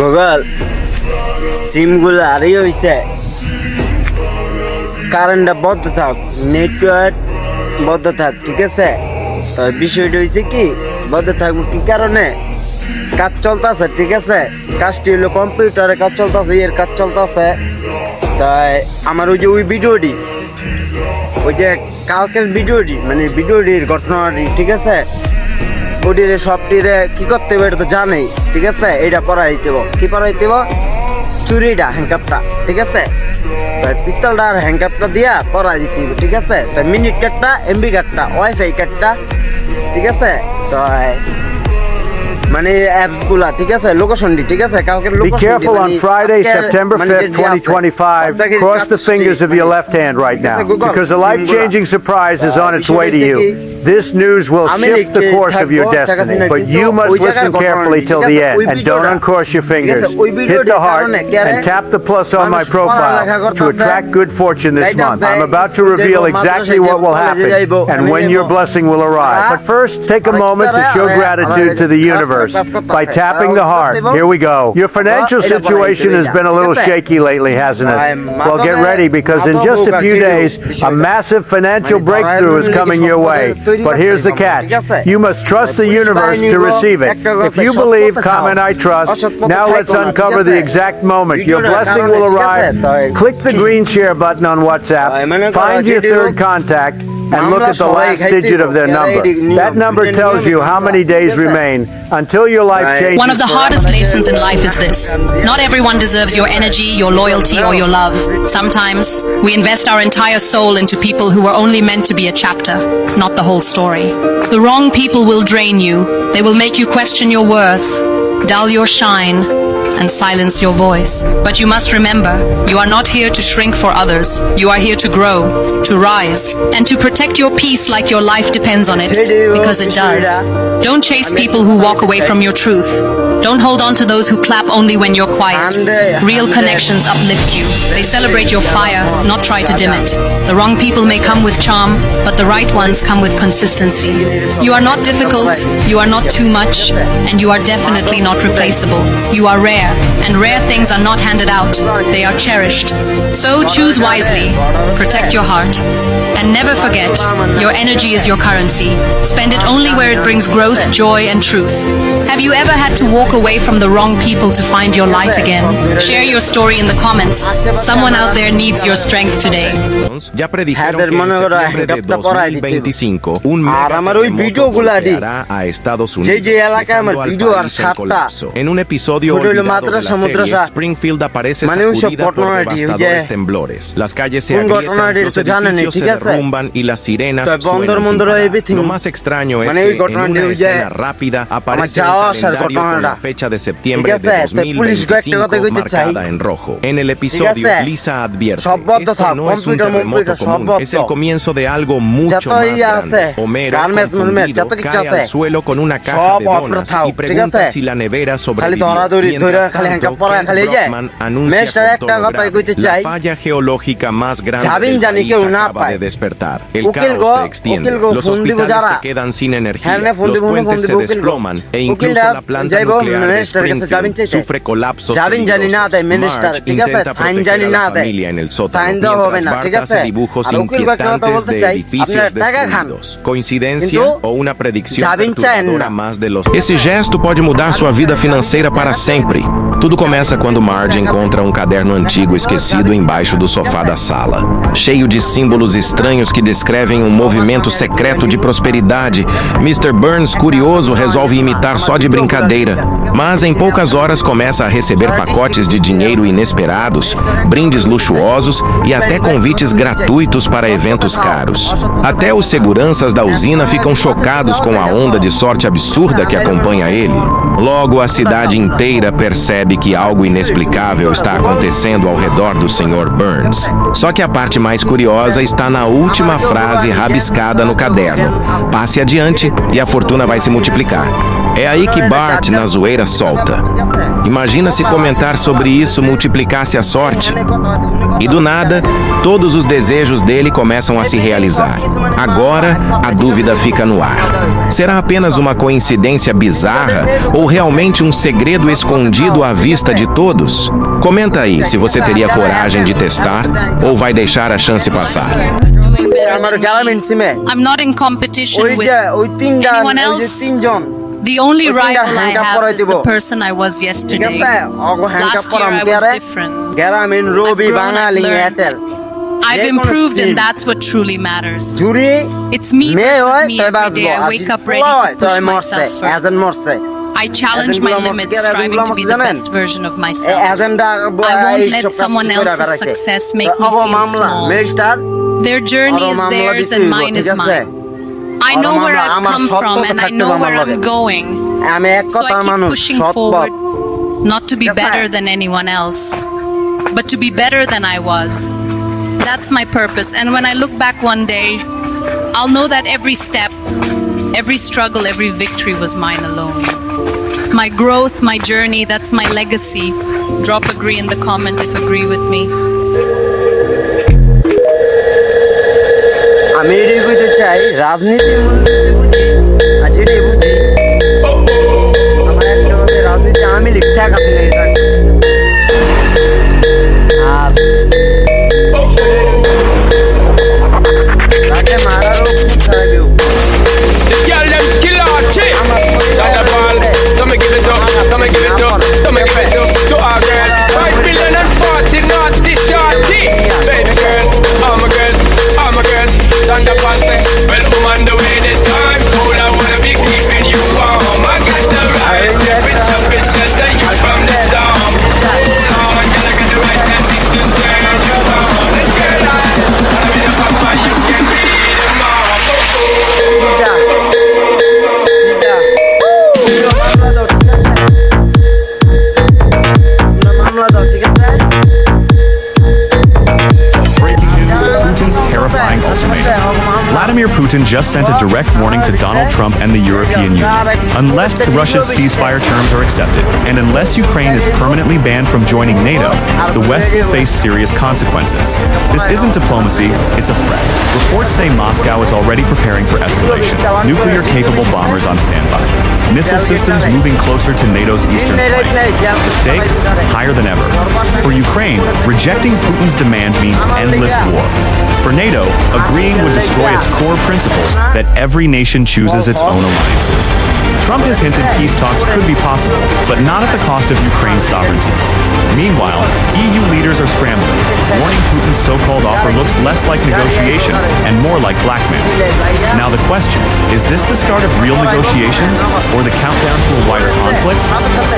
Google সিমগুলো আরই হয়েছে কারেন্টটা বন্ধ থাক, নেটওয়ার্ক বন্ধ থাক, ঠিক আছে? তো বিষয়টা হয়েছে কি, বন্ধ থাকবো কি কারণে? কাজ চলতেছে, ঠিক আছে? কাজটি হলো কম্পিউটারে কাজ চলতেছে, এর কাজ চলতেছে। তাই আমার ওই যে ওই ভিডিওটি, ওই যে কালকের ভিডিওটি, মানে ভিডিওটির ঘটনাটি, ঠিক আছে? ওটিরে সবটিরে কি করতে হবে এটা তো জানেই, ঠিক আছে? এইটা পড়াই দিতেব, কি পড়াই দিতেব? চুরিটা, হ্যাংকাপটা, ঠিক আছে? তাই পিস্তলটা আর হ্যাংকাপটা দিয়া পড়াই দিতে হবে, ঠিক আছে? তাই মিনিট কার্ডটা, এমবি কার্ডটা, ওয়াইফাই কার্ডটা, ঠিক আছে? তো মানে অ্যাপস গুলা, ঠিক আছে? লোকেশনটি, ঠিক আছে? কালকের Be লোকেশনটি careful on Friday, September 5th, 2025. Cross the fingers of your left hand right now, because a life-changing surprise is on its way to you. This news will shift the course of your destiny, but you must listen carefully till the end, and don't uncross your fingers. Hit the heart and tap the plus on my profile to attract good fortune this month. I'm about to reveal exactly what will happen and when your blessing will arrive. But first, take a moment to show gratitude to the universe by tapping the heart. Here we go. Your financial situation has been a little shaky lately, hasn't it? Well, get ready, because in just a few days, a massive financial breakthrough is coming your way. But here's the catch. You must trust the universe to receive it. If you believe, comment I trust. Now let's uncover the exact moment your blessing will arrive. Click the green share button on WhatsApp. Find your third contact and look at the last digit of their number. That number tells you how many days remain until your life changes. One of the hardest lessons in life is this. Not everyone deserves your energy, your loyalty, or your love. Sometimes we invest our entire soul into people who were only meant to be a chapter, not the whole story. The wrong people will drain you. They will make you question your worth, dull your shine, and silence your voice. But you must remember, you are not here to shrink for others. You are here to grow, to rise, and to protect your peace like your life depends on it, because it does. Don't chase people who walk away from your truth. Don't hold on to those who clap only when you're quiet. Real connections uplift you. They celebrate your fire, not try to dim it. The wrong people may come with charm, but the right ones come with consistency. You are not difficult, you are not too much, and you are definitely not replaceable. You are rare, and rare things are not handed out. They are cherished. So choose wisely, protect your heart, and never forget, your energy is your currency. Spend it only where it brings growth, joy, and truth. Have you ever had to walk away from the wrong people to find your light again? Share your story in the comments. Someone out there needs your strength today. Ya predijeron que en septiembre de 2025 un megaterremoto golpeará a Estados Unidos, dejando al país en colapso. En un episodio olvidado de la serie, Springfield aparece sacudida por devastadores temblores. Las calles se agrietan, los edificios se derrumban y las sirenas suenan sin parar. Lo más extraño es que en una escena rápida aparece el calendario con la fecha de septiembre de 2025 marcada en rojo. En el episodio, Lisa advierte, esto no es un terremoto común, es el comienzo de algo mucho más grande. Homero, confundido, cae al suelo con una caja de donas y pregunta si la nevera sobrevivió. Mientras tanto, Ken Brockman anuncia con tono grave, la falla geológica más grande del país acaba de despertar. El caos se extiende, los hospitales se quedan sin energía, los puentes se desploman e incluso la planta nuclear de Springfield sufre colapsos peligrosos. Marge intenta proteger a la familia en el sótano, mientras Bart hace dibujos inquietantes de edificios destruidos. ¿Coincidencia o una predicción perturbadora más de los... Esse gesto pode mudar sua vida financeira para sempre. Tudo começa quando Marge encontra um caderno antigo esquecido embaixo do sofá da sala. Cheio de símbolos estranhos que descrevem um movimento secreto de prosperidade, Mr. Burns, curioso, resolve imitar só de brincadeira. Mas em poucas horas começa a receber pacotes de dinheiro inesperados, brindes luxuosos e até convites gratuitos para eventos caros. Até os seguranças da usina ficam chocados com a onda de sorte absurda que acompanha ele. Logo, a cidade inteira percebe que algo inexplicável está acontecendo ao redor do Sr. Burns. Só que a parte mais curiosa está na última frase rabiscada no caderno. Passe adiante e a fortuna vai se multiplicar. É aí que Bart, na zoeira, solta: Imagina se comentar sobre isso multiplicasse a sorte. E do nada, todos os desejos dele começam a se realizar. Agora, a dúvida fica no ar. Será apenas uma coincidência bizarra ou realmente um segredo escondido à vista de todos? Comenta aí se você teria coragem de testar ou vai deixar a chance passar. Who's doing better আমার than গ্যালামেন্ট me? সিমে I'm not in competition ওই with যে ওই anyone else. তিনজন The only ওই তিনটা rival I handcuff have পরাই is দিব। the person I was ঠিক yesterday. আছে অগো হ্যান্ডকাপ Last year পরাম I was তিয়ারে different. গ্যালামেন্ট রবি I've grown, বাঙালি I've learned. এয়ারটেল I've যে কোনো improved and skill। that's what truly matters. Jury It's me মেয়ে versus হয় me তাই every বাঁচবো day. I আর wake যদি up ready পোলা to হয় push তাই মরছে myself further. এজেন্ট মরছে I challenge my এজেন্টগুলো limits, মরছে, striving to be the জানেন? best version of এই myself. Agenda I won't let someone else's success make me feel মামলা small. মেজটার Their journey is মামলা theirs দিতে and হইব, mine ঠিক is আছে? mine. I know where মামলা, I've আমার come সৎ from পথে and I থাকতে know হবে where আমার I'm লগে। going. আমি এক So I কথার keep মানুষ pushing সৎ পথ forward, not to be Yes, better sir. than anyone else, but to be better than I was. That's my purpose. And when I look back one day, I'll know that every step, every struggle, every victory was mine alone. My growth, my journey, that's my legacy. Drop agree in the comment if agree with me. আমি এটাই কইতে চাই রাজনীতির মূল্য যদি বুঝি আর যেটাই বুঝি আমার একটা হবে রাজনীতি আমি লিখতে আছি না আর রাতে মারারও খুব খারাপ The girl them skill out chick. Shine the ball. Don't make give it up. Don't make give it up. Don't make give it up to our girl. 5 million and 40 naughty shorty. Baby girl, I'm a girl, I'm a girl. Shine the ball say, well, I'm on the way this time. Cool, I wanna be keeping you warm. I got the right temperature, bitch, shelter you from the storm. Oh, girl, I got the right tactics to turn you on. And girl, I'm in the papa, you can be the mom. মামলা দাও ঠিক আছে Breaking news, Putin's terrifying ultimatum. Vladimir Putin just sent a direct warning to Donald Trump and the European Union. Unless Russia's ceasefire terms are accepted, and unless Ukraine is permanently banned from joining NATO, the West will face serious consequences. This isn't diplomacy, it's a threat. Reports say Moscow is already preparing for escalation. Nuclear-capable bombers on standby. Missile systems moving closer to NATO's eastern flank. The stakes higher than ever. For Ukraine, rejecting Putin's demand means endless war. For NATO, agreeing would destroy its core principle that every nation chooses its own alliances. Trump has hinted peace talks could be possible, but not at the cost of Ukraine's sovereignty. Meanwhile, EU leaders are scrambling, warning Putin's so-called offer looks less like negotiation and more like blackmail. Now the question, is this the start of real negotiations or the countdown to a wider conflict?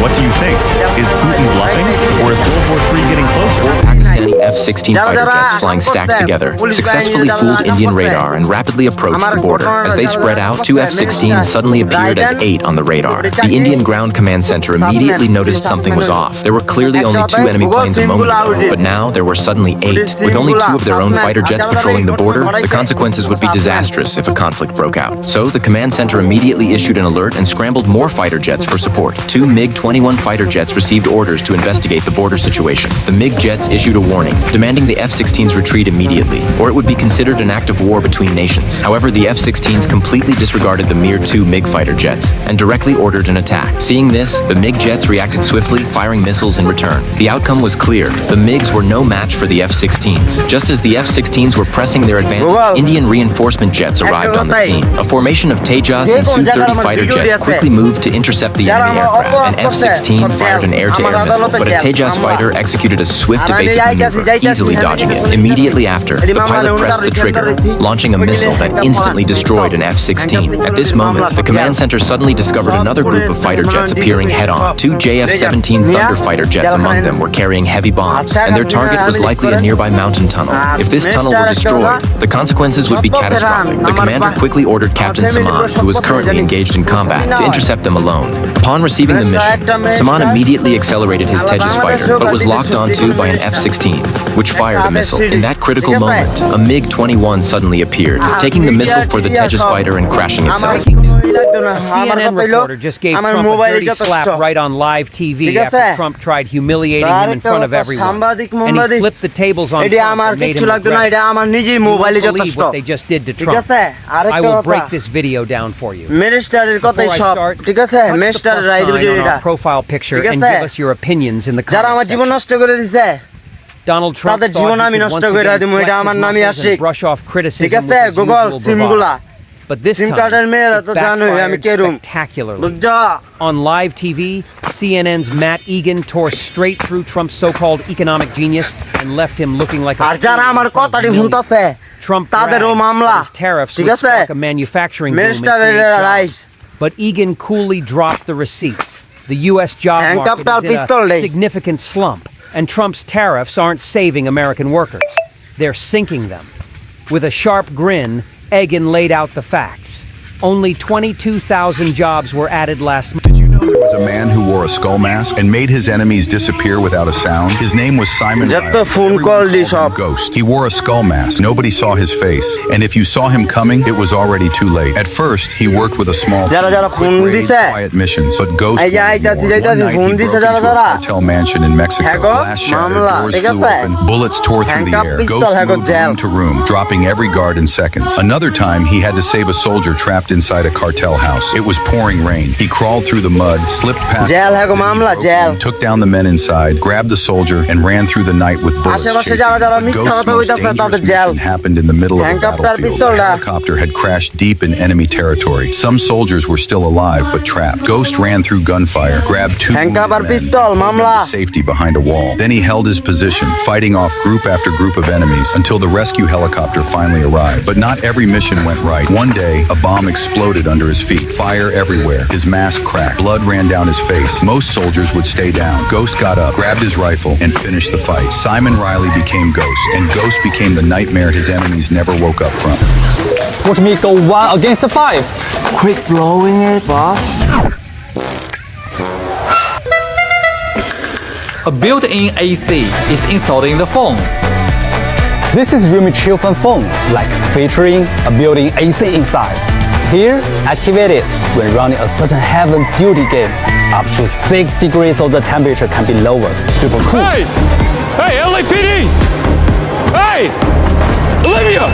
What do you think? Is Putin bluffing or is World War III getting closer? Pakistani F-16 fighter jets flying stacked together successfully fooled Indian radar and rapidly approached the border. As they spread out, 2 F-16s suddenly appeared as 8 on the radar. The Indian Ground Command Center immediately noticed something was off. There were clearly only 2 enemy planes a moment ago, but now there were suddenly 8. With only 2 of their own fighter jets patrolling the border, the consequences would be disastrous if a conflict broke out. So the command center immediately issued an alert and scrambled more fighter jets for support. 2 MiG-21 fighter jets received orders to investigate the border situation. The MiG jets issued a warning, demanding the F-16s retreat immediately, or it would be considered an act of war between nations. However, the F-16s completely disregarded the mere 2 MiG fighter jets and directly ordered an attack. Seeing this, the MiG jets reacted swiftly, firing missiles in return. The outcome was clear. The MiGs were no match for the F-16s. Just as the F-16s were pressing their advantage, Indian reinforcement jets arrived on the scene. A formation of Tejas and Su-30 fighter jets quickly moved to intercept the enemy aircraft. An F-16 fired an air-to-air missile, but a Tejas fighter executed a swift evasive maneuver, easily dodging it. Immediately after, the pilot pressed the trigger, launching a missile that instantly destroyed an F-16. At this moment, the command center suddenly discovered another group of fighter jets appearing head-on. 2 JF-17 Thunder fighter jets among them were carrying heavy bombs, and their target was likely a nearby mountain tunnel. If this tunnel were destroyed, the consequences would be catastrophic. The commander quickly ordered Captain Saman, who was currently engaged in combat, to intercept them alone. Upon receiving the mission, Saman immediately accelerated his Tejas fighter, but was locked onto by an F-16, which fired a missile. In that critical moment, a MiG-21 suddenly appeared, taking the missile for the Tejas fighter and crashing itself. A CNN reporter just gave Trump a dirty slap right on live TV after Trump tried humiliating him in front of everyone. And he flipped the tables on Trump and made him regret it. You won't believe what they just did to Trump. I will break this video down for you. Before I start, touch the plus sign on our profile picture and give us your opinions in the comments section. Donald Trump thought he could once again flex his muscles and brush off criticism with his usual bravado. But this time, it backfired spectacularly. On live TV, CNN's Matt Egan tore straight through Trump's so-called economic genius and left him looking like a Trump bragged that his tariffs would spark a manufacturing boom and create jobs. But Egan coolly dropped the receipts. The U.S. job market is in a significant slump, and Trump's tariffs aren't saving American workers. They're sinking them. With a sharp grin, Egan laid out the facts. Only 22,000 jobs were added last month. Did you know there was a man who wore a skull mask and made his enemies disappear without a sound? His name was Simon Riley. Everyone called him Ghost. He wore a skull mask. Nobody saw his face. And if you saw him coming, it was already too late. At first, he worked with a small team, quick-range, quiet missions. But Ghost wanted more. One night, he broke into a cartel mansion in Mexico. Glass shattered, doors flew open, bullets tore through the air. Ghost moved room to room, dropping every guard in seconds. Another time, he had to save a soldier trapped inside a cartel house. It was pouring rain. He crawled through the mud, slipped past them, took down the men inside, grabbed the soldier, and ran through the night with bullets chasing him. The Ghost's most dangerous mission happened in the middle of a battlefield. The helicopter had crashed deep in enemy territory. Some soldiers were still alive, but trapped. Ghost ran through gunfire, grabbed two wounded men, and took them to safety behind a wall. Then he held his position, fighting off group after group of enemies until the rescue helicopter finally arrived. But not every mission went right. One day, a bomb exploded under his feet. Fire everywhere. His mask cracked. Blood ran down his face. Most soldiers would stay down. Ghost got up, grabbed his rifle, and finished the fight. Simon Riley became Ghost, and Ghost became the nightmare his enemies never woke up from. Watch me go 1 against 5. Quick blowing it, boss. A built-in AC is installed in the phone. This is Realme Chill Fan phone, like featuring a built-in AC inside. Here, activate it when running a certain heaven duty game. Up to 6 degrees of the temperature can be lowered. Super cool. Hey! Hey, LAPD! Hey! Olivia!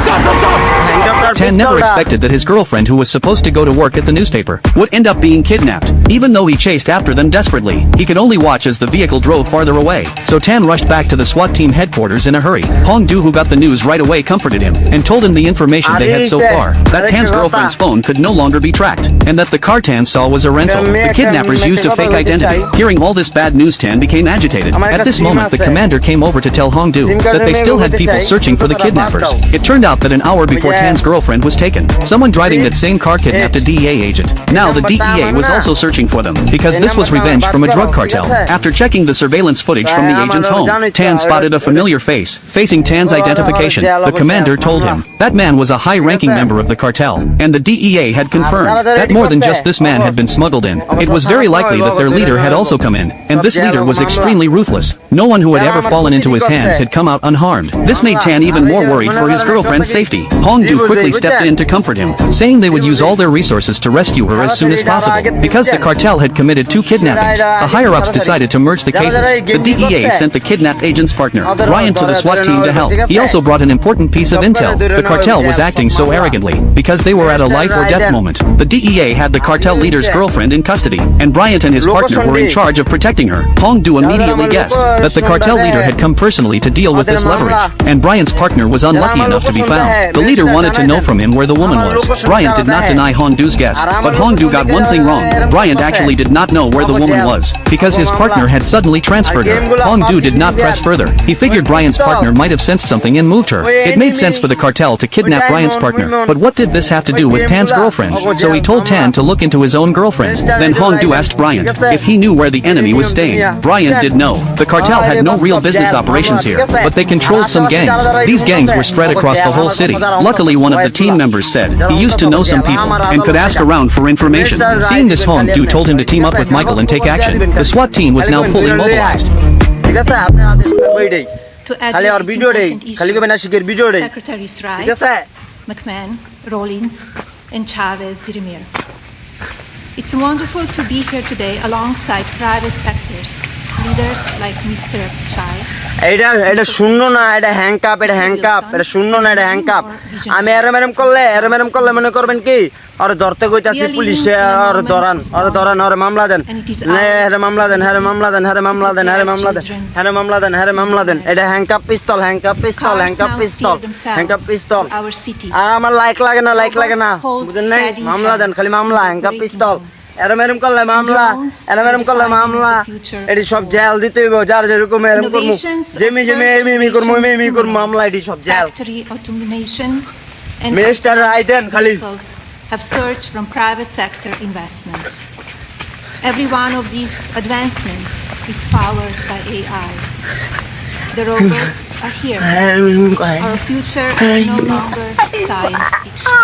Stop, stop, stop! Tan never expected that his girlfriend, who was supposed to go to work at the newspaper, would end up being kidnapped. Even though he chased after them desperately, he could only watch as the vehicle drove farther away. So Tan rushed back to the SWAT team headquarters in a hurry. Hong Du, who got the news right away, comforted him and told him the information they had so far, that Tan's girlfriend's phone could no longer be tracked, and that the car Tan saw was a rental. The kidnappers used a fake identity. Hearing all this bad news, Tan became agitated. At this moment, the commander came over to tell Hong Du that they still had people searching for the kidnappers. It turned out that an hour before Tan's girlfriend was taken, someone driving that same car kidnapped a DEA agent. Now the DEA was also searching for them, because this was revenge from a drug cartel. After checking the surveillance footage from the agent's home, Tan spotted a familiar face, facing Tan's identification. The commander told him that man was a high-ranking member of the cartel, and the DEA had confirmed that more than just this man had been smuggled in. It was very likely that their leader had also come in, and this leader was extremely ruthless. No one who had ever fallen into his hands had come out unharmed. This made Tan even more worried for his girlfriend's safety. Hong Du quickly stepped in to comfort him, saying they would use all their resources to rescue her as soon as possible. Because the cartel had committed 2 kidnappings, the higher-ups decided to merge the cases. The DEA sent the kidnapped agent's partner, Ryan, to the SWAT team to help. He also brought an important piece of intel. The cartel was acting so arrogantly because they were at a life-or-death moment. The DEA had the cartel leader's girlfriend in custody, and Bryant and his partner were in charge of protecting her. Hong Du immediately guessed that the cartel leader had come personally to deal with this leverage, and Bryant's partner was unlucky enough to be found. The leader wanted to know from him where the woman was. Bryant did not deny Hong Du's guess, but Hong Du got one thing wrong. Bryant actually did not know where the woman was, because his partner had suddenly transferred her. Hong Du did not press further. He figured Bryant's partner might have sensed something and moved her. It made sense for the cartel to kidnap Bryant's partner, but what did this have to do with Tan's girlfriend? So he told Tan to look into his own girlfriend. Then Hong Du asked Bryant if he knew where the enemy was staying. Bryant did know. The cartel had no real business operations here, but they controlled some gangs. These gangs were spread across the whole city. Luckily, one of the team members said he used to know some people and could ask around for information. Seeing this, Hong Du told him to team up with Michael and take action. The SWAT team was now fully mobilized. To address this important issue, Secretaries Wright, McMahon, Rawlins, and Chavez Dirimir. It's wonderful to be here today alongside private sectors, leaders like Mr. Chai. এটা শূন্য না, এটা হ্যাংকাপ, এটা হ্যাংকাপ, এটা শূন্য না, এটা হ্যাংকাপ। আমি এরম করলে মনে করবেন কি আর ধরতে কইতাছি পুলিশে, আর ধরান আর মামলা দেন, হ্যাঁ মামলা দেন, হ্যাঁ মামলা দেন, হ্যাঁ মামলা দেন, হ্যাঁ মামলা দেন, হ্যাঁ মামলা দেন, হ্যাঁ মামলা দেন। এটা হ্যাংকাপ পিস্তল, হ্যাংকাপ পিস্তল, হ্যাংকাপ পিস্তল, হ্যাংকাপ পিস্তল। আর আমার লাইক লাগে না, বুঝেন নাই? মামলা দেন, খালি মামলা, হ্যাংকাপ পিস্তল। এরম করলে মামলা, এরম করলে মামলা। এটি সব জেল দিতে হইব, যার যেরকম এরম করবো, যেমি এমি করবো মামলা, এটি সব জেল। মিনিস্টার রায় দেন খালি। Have surged from private sector investment. Every one of these advancements is powered by AI. The robots are here. Our future is no longer science fiction.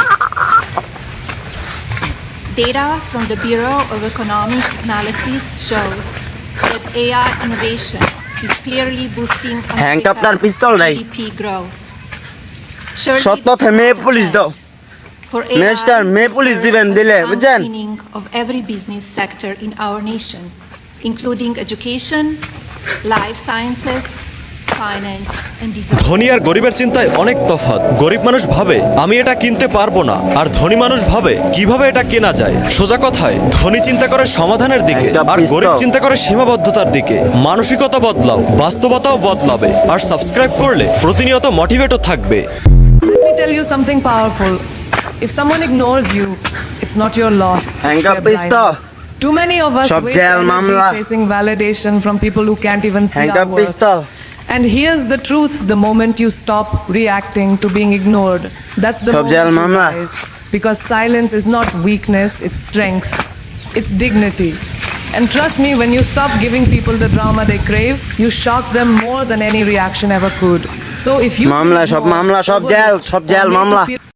Data from the Bureau of Economic Analysis shows that AI innovation is clearly boosting America's GDP growth. Minister মেয়ে police দিবেন, দিলে বুঝছেন? Of every business sector in our nation, including education, life sciences, finance and design. ধনী আর গরিবের চিন্তায় অনেক তফাৎ। গরিব মানুষ ভাবে আমি এটা কিনতে পারবো না, আর ধনী মানুষ ভাবে কিভাবে এটা কেনা যায়। সোজা কথায় ধনী চিন্তা করে সমাধানের দিকে, আর গরিব চিন্তা করে সীমাবদ্ধতার দিকে। মানসিকতা বদলাও, বাস্তবতাও বদলাবে। আর সাবস্ক্রাইব করলে প্রতিনিয়ত মোটিভেটও থাকবে। Let me tell you something powerful. If someone ignores you, it's not your loss. It's their blindness. Too many of us waste energy chasing validation from people who can't even see our worth. And here's the truth: the moment you stop reacting to being ignored, that's the moment you rise. Because silence is not weakness, it's strength. It's dignity. And trust me, when you stop giving people the drama they crave, you shock them more than any reaction ever could. So if you মামলা সব jail, মামলা।